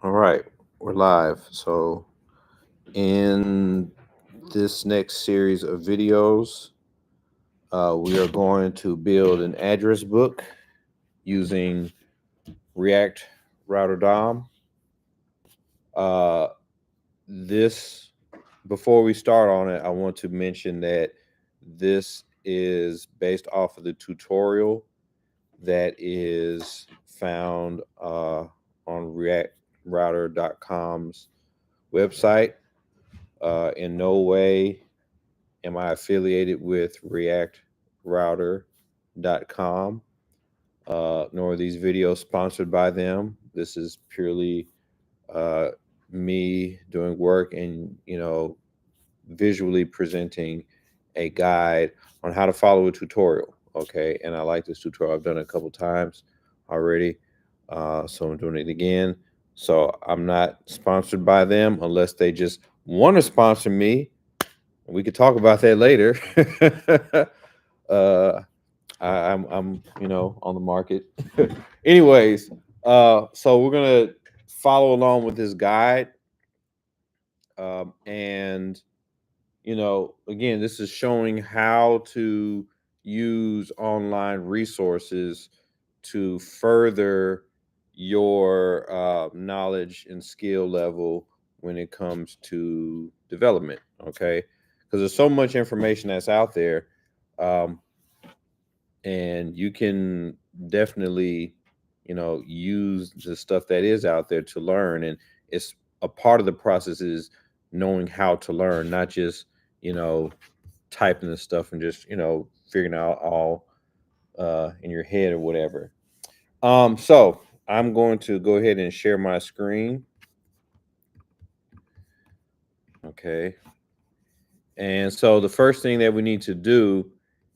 All right, we're live. So, in this next series of videos, we are going to build an address book using React Router DOM. Uh, this, before we start on it, I want to mention that this is based off of the tutorial that is found on reactrouter.com's website. In no way am I affiliated with reactrouter.com, nor are these videos sponsored by them. This is purely uh, me doing work and, visually presenting a guide on how to follow a tutorial. Okay. And I like this tutorial. I've done it a couple times already. So I'm doing it again. So I'm not sponsored by them unless they just want to sponsor me. We could talk about that later. uh, I'm on the market. Anyways, so we're gonna follow along with this guide, and again, this is showing how to use online resources to further your knowledge and skill level when it comes to development. Okay, because there's so much information that's out there, um, and you can definitely, use the stuff that is out there to learn. And it's a part of the process is knowing how to learn, not just you know typing the stuff and just figuring out all in your head or whatever. So I'm going to go ahead and share my screen. Okay. And so the first thing that we need to do,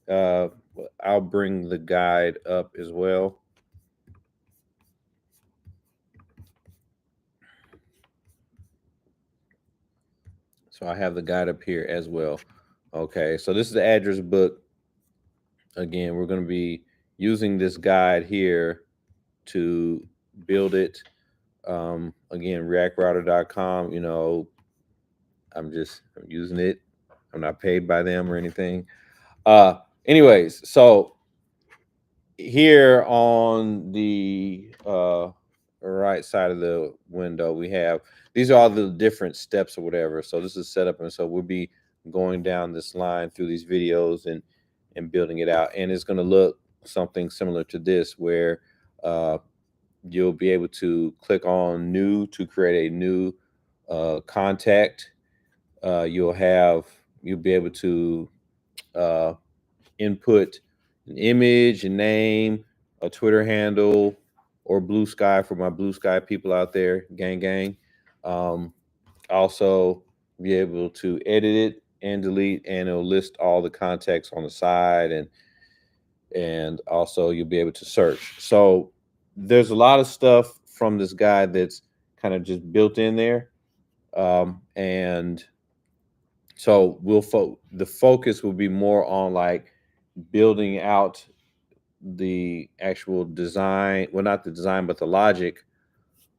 uh, I'll bring the guide up as well. So I have the guide up here as well. Okay. So this is the address book. Again, we're going to be using this guide here to build it. Again, reactrouter.com, I'm using it. I'm not paid by them or anything. Anyways, so here on the right side of the window, we have these are all the different steps or whatever. So this is set up, and so we'll be going down this line through these videos and building it out, and it's going to look something similar to this, where uh, you'll be able to click on new to create a new contact. You'll be able to uh, input an image, a name, a Twitter handle, or Blue Sky for my Blue Sky people out there, gang gang. Um, Also, be able to edit it and delete, and it'll list all the contacts on the side, and also you'll be able to search. So there's a lot of stuff from this guide that's kind of just built in there, and so the focus will be more on like building out the actual design, well, not the design but the logic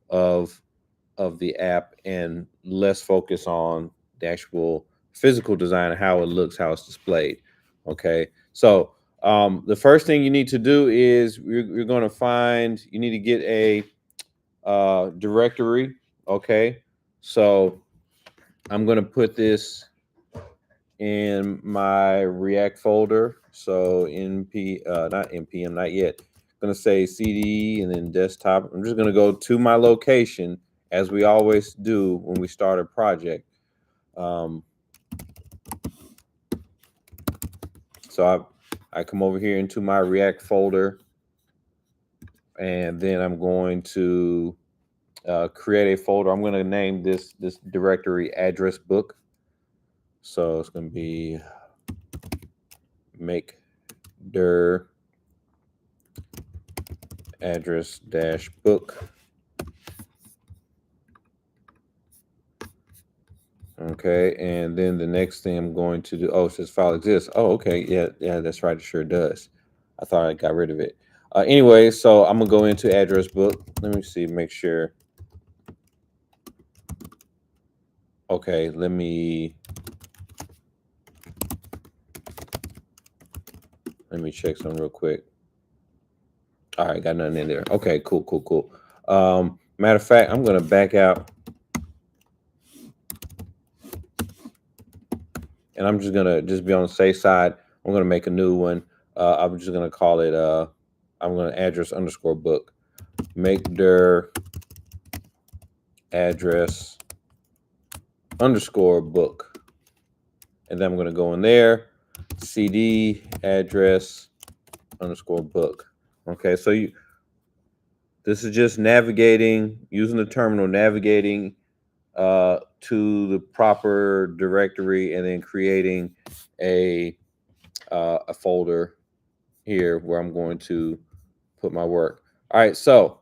of the app, and less focus on the actual physical design and how it looks, how it's displayed. Okay, so the first thing you need to do is you're going to find, you need to get a directory. Okay, so I'm going to put this in my React folder. So not npm, not yet. I'm gonna say cd and then desktop. I'm just gonna go to my location as we always do when we start a project. Um, so I come over here into my React folder, and then I'm going to create a folder. I'm going to name this directory address book. So it's going to be make dir address dash book. Okay, and then the next thing I'm going to do, oh, it says file exists. Oh, okay, yeah, that's right, it sure does. I thought I got rid of it. Anyway, so I'm gonna go into address book. Let me see, make sure. Okay, let me check something real quick. All right, got nothing in there. Okay, cool. Matter of fact, I'm gonna back out, and I'm just gonna be on the safe side. I'm gonna make a new one. I'm just gonna call it. I'm gonna address underscore book. Make their address underscore book, and then I'm gonna go in there. CD address underscore book. Okay, so this is just navigating, using the terminal, navigating to the proper directory, and then creating a folder here where I'm going to put my work. All right, so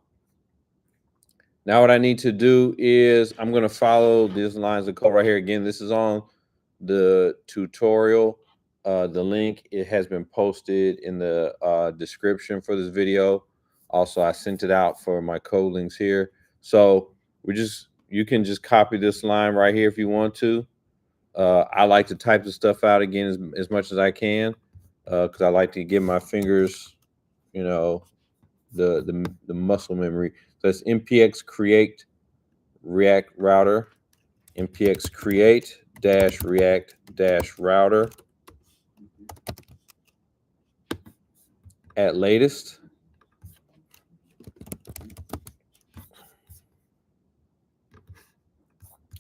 now what I need to do is I'm going to follow these lines of code right here. Again, this is on the tutorial. The link, it has been posted in the description for this video. Also, I sent it out for my code links here. So you can just copy this line right here if you want to. I like to type the stuff out again as much as I can because I like to give my fingers, the muscle memory. So it's npx create react router, npx create dash react dash router at latest.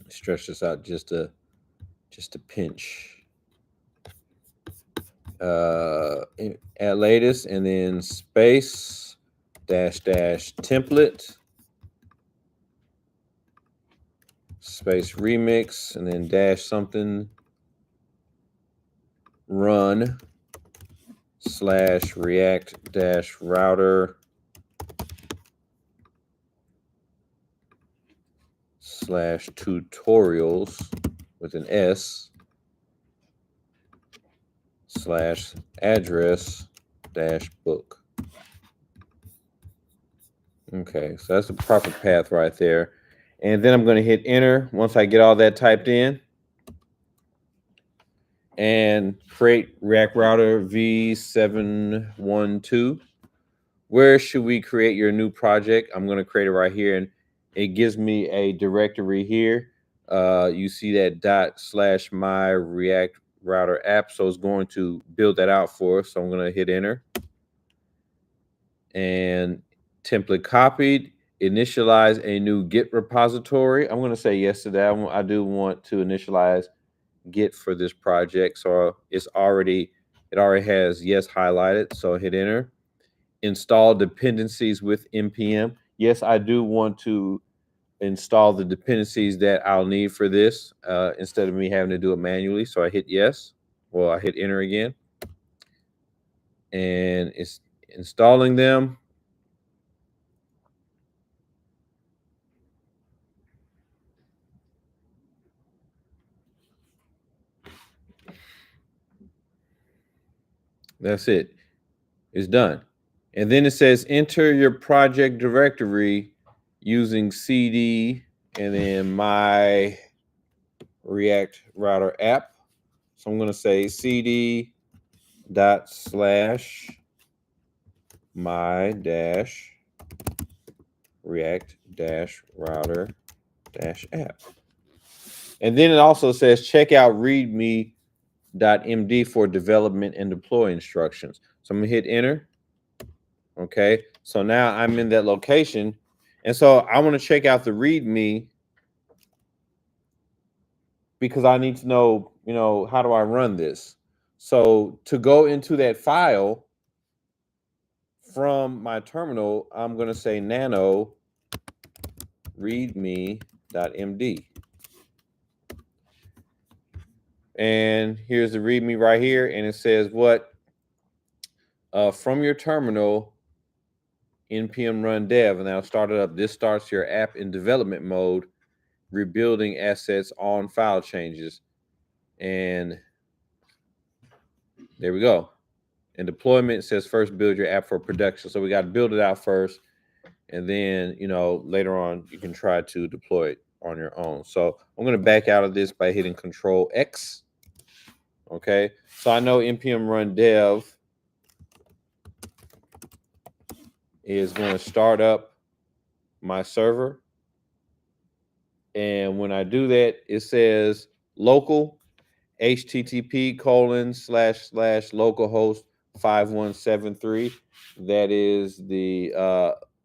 Stretch this out just a pinch. At latest, and then space dash template space remix, and then dash something run slash react dash router slash tutorials with an S slash address dash book. Okay, so that's the proper path right there. And then I'm going to hit enter once I get all that typed in. And create React Router v712. Where should we create your new project? I'm going to create it right here, and it gives me a directory here. You see that / my React Router app, so it's going to build that out for us. So I'm going to hit enter. And template copied. Initialize a new Git repository. I'm going to say yes to that. I do want to initialize Git for this project, so it already has yes highlighted. So hit enter. Install dependencies with npm. Yes, I do want to install the dependencies that I'll need for this instead of me having to do it manually. So I hit yes. Well, I hit enter again, and it's installing them. That's it. It's done. And then it says enter your project directory using CD and then my React Router app. So I'm going to say CD / my dash React dash router dash app. And then it also says check out readme.md for development and deploy instructions. So I'm going to hit enter. Okay, so now I'm in that location, and so I want to check out the README because I need to know, how do I run this? So to go into that file from my terminal, I'm going to say nano readme.md. And here's the README right here, and it says what? From your terminal, npm run dev, and that'll start it up. This starts your app in development mode, rebuilding assets on file changes. And there we go. And deployment says first build your app for production. So we got to build it out first. And then, later on, you can try to deploy it. on your own. So I'm going to back out of this by hitting Control X. Okay, so I know npm run dev is going to start up my server. And when I do that, it says local http://localhost 5173. That is the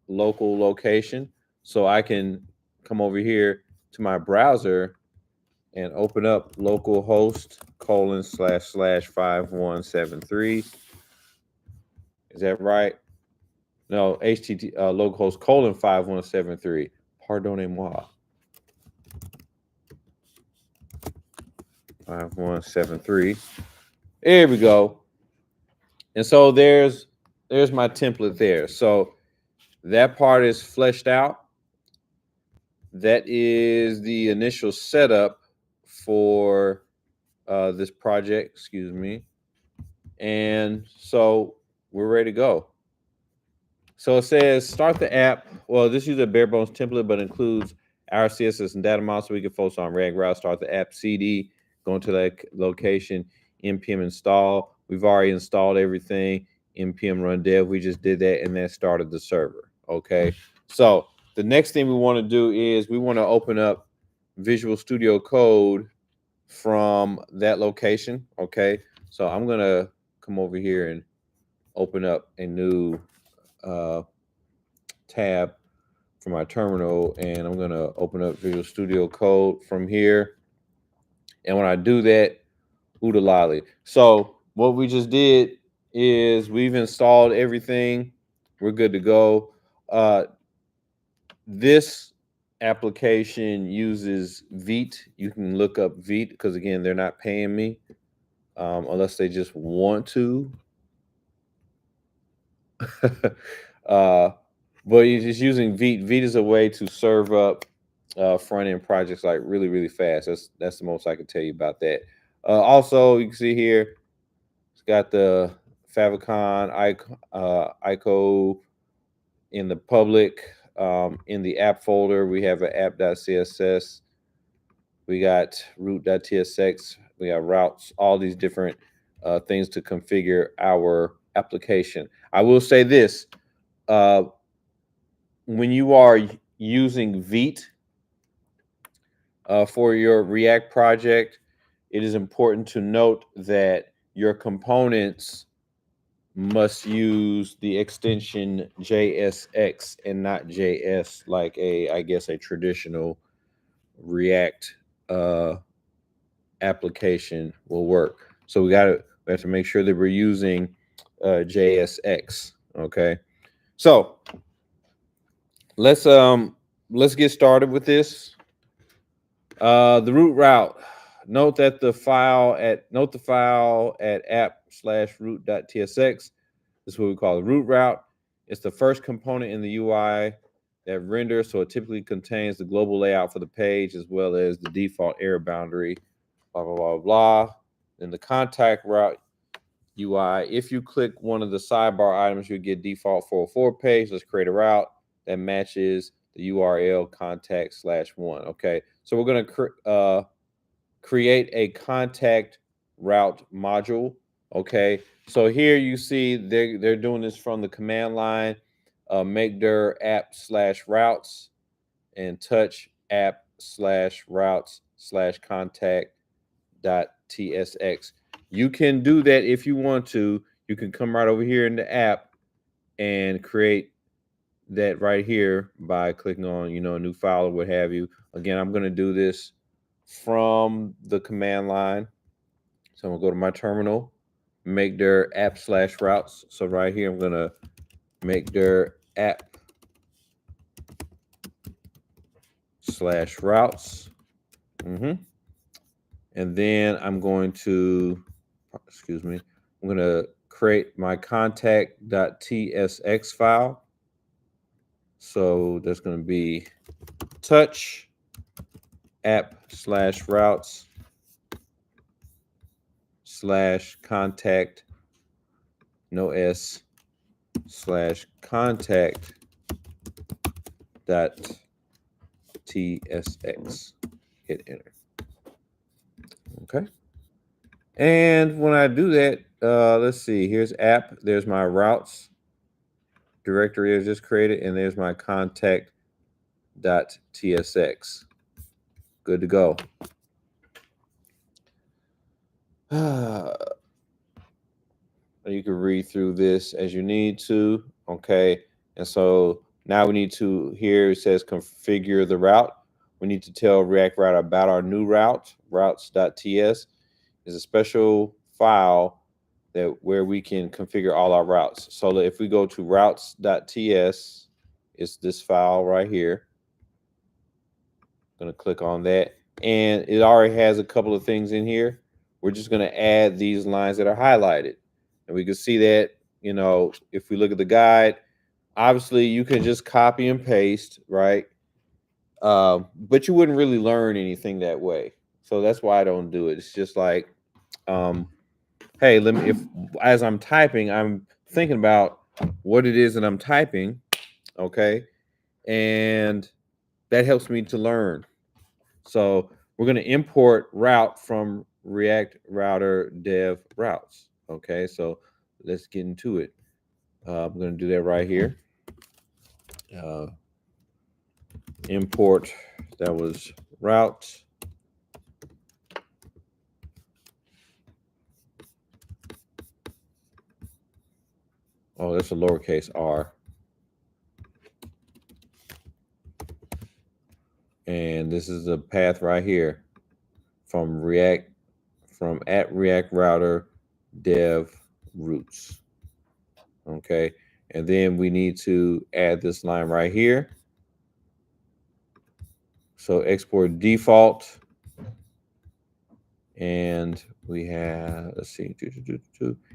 local location. So I can come over here to my browser and open up localhost ://5173. Is that right? No, http localhost :5173. Pardonnez-moi. 5173. There we go. And so there's my template there. So that part is fleshed out. That is the initial setup for this project, excuse me. And so we're ready to go. So it says start the app. Well, this uses a bare bones template, but includes our CSS and data model, so we can focus on React Route. Start the app CD, go into that location, npm install. We've already installed everything. Npm run dev. We just did that, and that started the server. Okay. So the next thing we want to do is we want to open up Visual Studio Code from that location. Okay. So I'm gonna come over here and open up a new tab for my terminal, and I'm going to open up Visual Studio Code from here. And when I do that, oodalali. So what we just did is we've installed everything. We're good to go. This application uses Vite. You can look up Vite because, again, they're not paying me unless they just want to. But you're just using Vite. Vite is a way to serve up front end projects like really, really fast. That's the most I can tell you about that. Also, you can see here it's got the favicon ICO in the public. In the app folder, we have an app.css. We got root.tsx. We got routes. All these different things to configure our application. I will say this. When you are using Vite for your React project, it is important to note that your components must use the extension JSX and not JS, like I guess a traditional React application will work. So we have to make sure that we're using JSX. Okay, so let's get started with this. The root route. Note the file at app/root.tsx. This is what we call the root route. It's the first component in the UI that renders, so it typically contains the global layout for the page as well as the default error boundary. Blah blah blah blah. Then the contact route UI. If you click one of the sidebar items, you get default 404 page. Let's create a route that matches the URL contact/1. Okay, so we're going to create a contact route module. Okay, so here you see they're doing this from the command line. Make dir app/routes and touch app/routes/contact.tsx. You can do that if you want to. You can come right over here in the app and create that right here by clicking on, a new file or what have you. Again, I'm going to do this from the command line. So I'm going to go to my terminal, make dir app/routes. So right here, I'm going to make dir app/routes. And then I'm going to, I'm going to create my contact.tsx file. So that's going to be touch app/routes/contact, no S, /contact.tsx. .tsx. Hit enter. Okay. And when I do that, let's see, here's app, there's my routes directory I just created, and there's my contact.tsx. Good to go. You can read through this as you need to. Okay. And so now we need to, here it says configure the route. We need to tell React Router about our new route. Routes.ts is a special file that where we can configure all our routes. So if we go to routes.ts, it's this file right here. I'm going to click on that. And it already has a couple of things in here. We're just going to add these lines that are highlighted. And we can see that, you know, if we look at the guide, obviously you can just copy and paste, right? But you wouldn't really learn anything that way. So that's why I don't do it. It's just like, hey, let me, if as I'm typing, I'm thinking about what it is that I'm typing, okay? And that helps me to learn. So we're going to import route from React Router dev routes. Okay, so let's get into it. I'm going to do that right here. Import, that was route. Oh, that's a lowercase r. And this is the path right here from React, from @React Router dev routes. Okay, and then we need to add this line right here. So export default, and we have, let's see,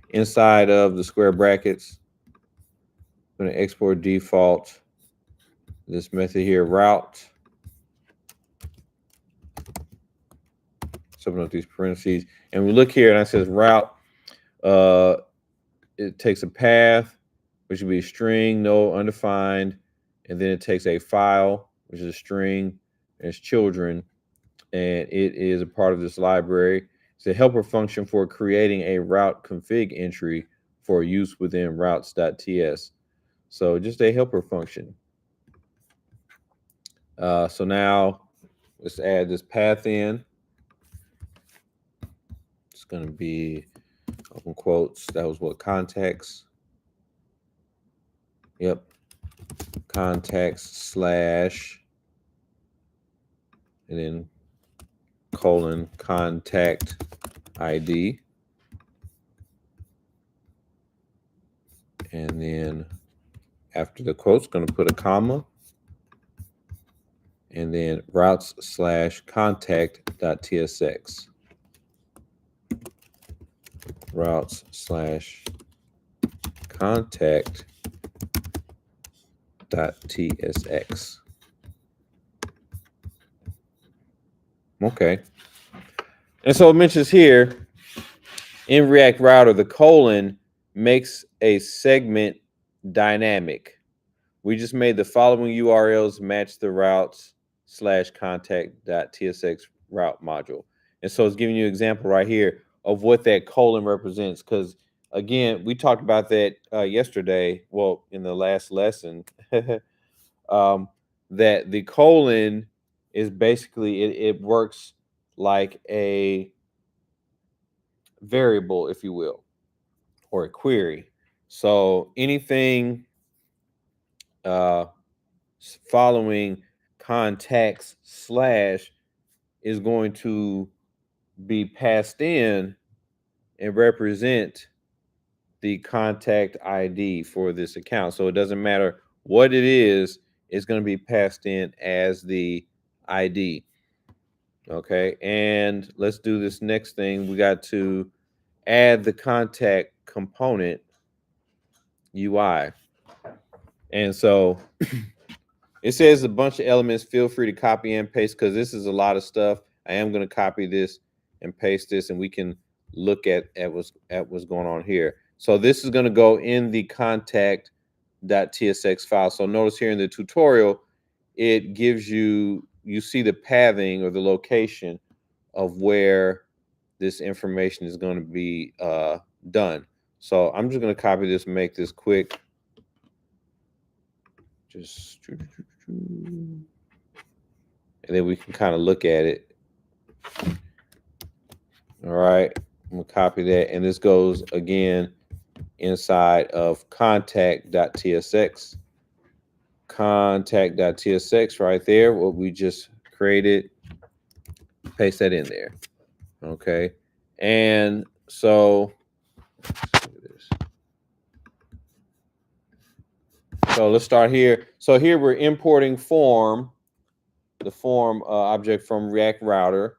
inside of the square brackets, I'm going to export default, this method here, route, something with these parentheses, and we look here and it says route, it takes a path, which would be a string, no undefined, and then it takes a file, which is a string, and it's children, and it is a part of this library. It's a helper function for creating a route config entry for use within routes.ts. So just a helper function. So now let's add this path in. It's going to be open quotes. That was what, context. Yep. Context slash, and then colon contact ID. And then after the quotes, going to put a comma. And then routes slash contact.tsx. Routes slash contact.tsx. Okay. And so it mentions here in React Router, the colon makes a segment dynamic. We just made the following URLs match the routes slash contact.tsx route module. And so it's giving you an example right here of what that colon represents. Because again, we talked about that yesterday, well, in the last lesson, that the colon is basically, it works like a variable, if you will, or a query. So anything following context slash is going to be passed in and represent the contact ID for this account. So it doesn't matter what it is, it's going to be passed in as the ID. Okay, and let's do this next thing. We got to add the contact component UI. And so it says a bunch of elements. Feel free to copy and paste because this is a lot of stuff. I am going to copy this and paste this, and we can look at what's going on here. So this is going to go in the contact.tsx file. So notice here in the tutorial, it gives you you see the pathing or the location of where this information is going to be done. So I'm just going to copy this and make this quick. Just, and then we can kind of look at it. All right, I'm going to copy that. And this goes again inside of contact.tsx. Contact.tsx right there, what we just created. Paste that in there. Okay. And so, let's start here. So here we're importing the form object from React Router.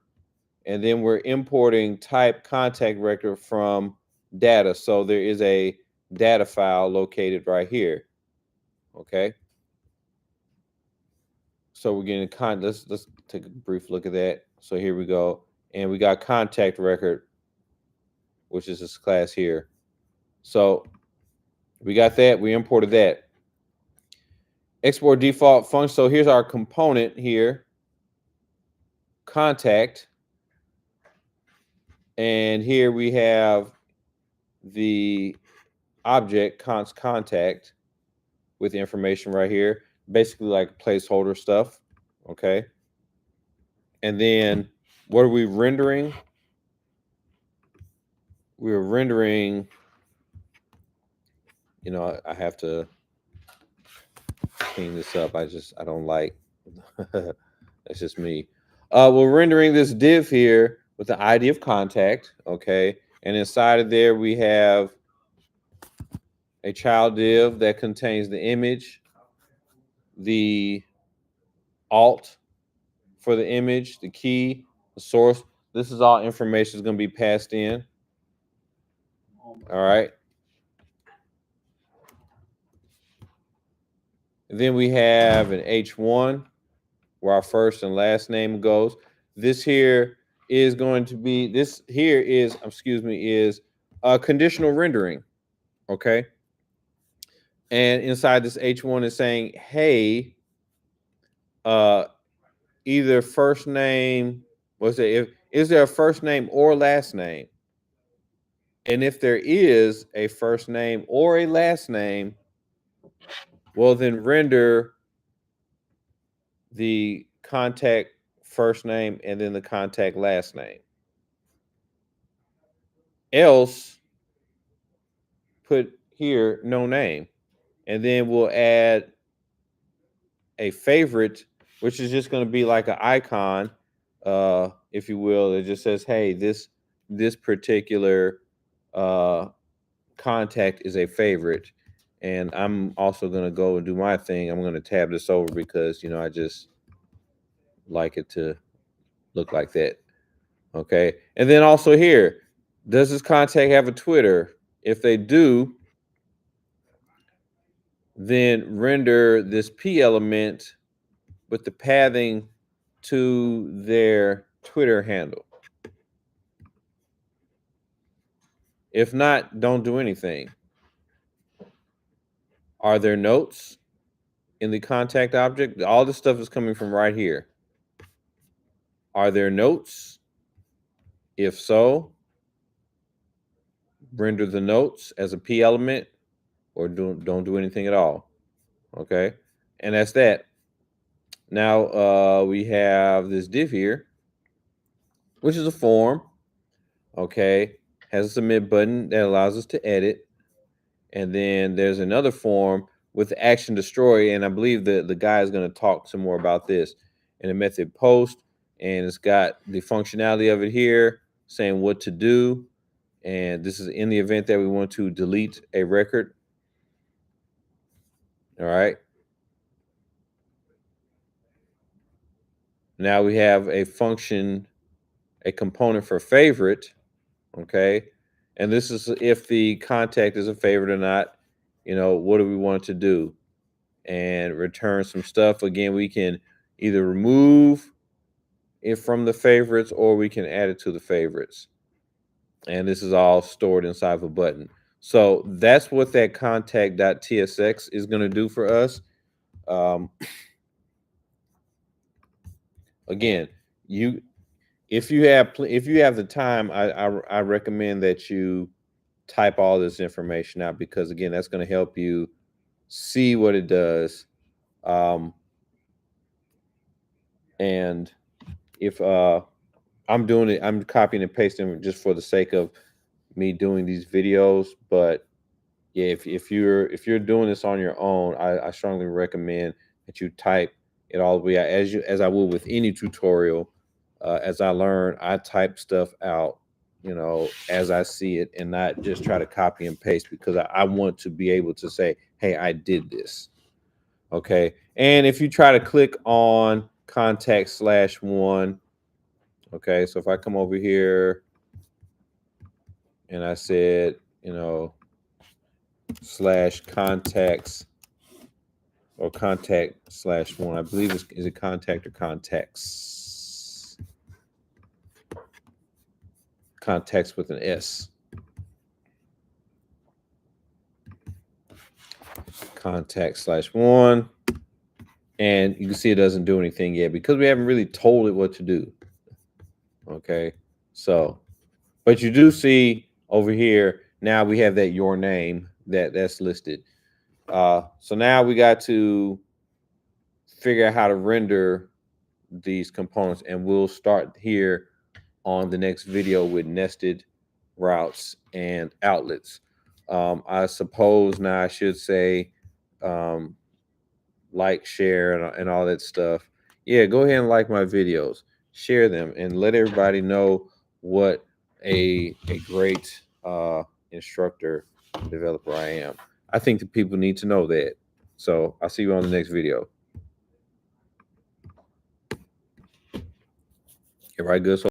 And then we're importing type contact record from data. So there is a data file located right here. Okay. So we're getting let's take a brief look at that. So here we go. And we got contact record, which is this class here. So we got that. We imported that. Export default function. So here's our component here. Contact. And here we have the object contact with the information right here. Basically like placeholder stuff. Okay. And then what are we rendering? We're rendering, you know, I have to clean this up. I don't like, that's just me. We're rendering this div here with the ID of contact. Okay. And inside of there, we have a child div that contains the image, the alt for the image, the key, the source. This is all information is going to be passed in. All right. And then we have an H1 where our first and last name goes. This here is going to be, is conditional rendering. Okay. And inside this H1 is saying, hey, either first name, is there a first name or last name? And if there is a first name or a last name, well, then render the contact first name and then the contact last name. Else, put here no name. And then we'll add a favorite, which is just going to be like an icon, if you will. It just says, hey, this particular contact is a favorite. And I'm also going to go and do my thing. I'm going to tab this over because, you know, I just like it to look like that. Okay. And then also here, does this contact have a Twitter? If they do, then render this P element with the pathing to their Twitter handle. If not, don't do anything. Are there notes in the contact object? All this stuff is coming from right here. Are there notes? If so, render the notes as a P element or don't do anything at all. Okay. And that's that. Now we have this div here, which is a form. Okay. Has a submit button that allows us to edit. And then there's another form with the action destroy. And I believe the guy is going to talk some more about this in a method post. And it's got the functionality of it here saying what to do. And this is in the event that we want to delete a record. All right. Now we have a function, a component for favorite. Okay. And this is if the contact is a favorite or not. You know, what do we want to do? And return some stuff. Again, we can either remove it from the favorites or we can add it to the favorites. And this is all stored inside of a button. So that's what that contact.tsx is going to do for us. again, if you have the time, I recommend that you type all this information out, because again, that's going to help you see what it does. And if I'm doing it, I'm copying and pasting just for the sake of me doing these videos. But yeah, if you're doing this on your own, I strongly recommend that you type it all the way out, as I would with any tutorial. As I learn, I type stuff out, as I see it, and not just try to copy and paste, because I want to be able to say, hey, I did this. Okay. And if you try to click on contact/1, okay, so if I come over here and I said, /contacts or contact/1, I believe is it contact or contacts? Contacts with an S. Contact/1. And you can see it doesn't do anything yet because we haven't really told it what to do. Okay. So, but you do see over here, now we have that your name that's listed. So now we got to figure out how to render these components, and we'll start here on the next video with nested routes and outlets. I suppose now I should say like, share, and all that stuff. Yeah, go ahead and like my videos, share them, and let everybody know what a great instructor developer I am. I think the people need to know that. So I'll see you on the next video. Everybody good? So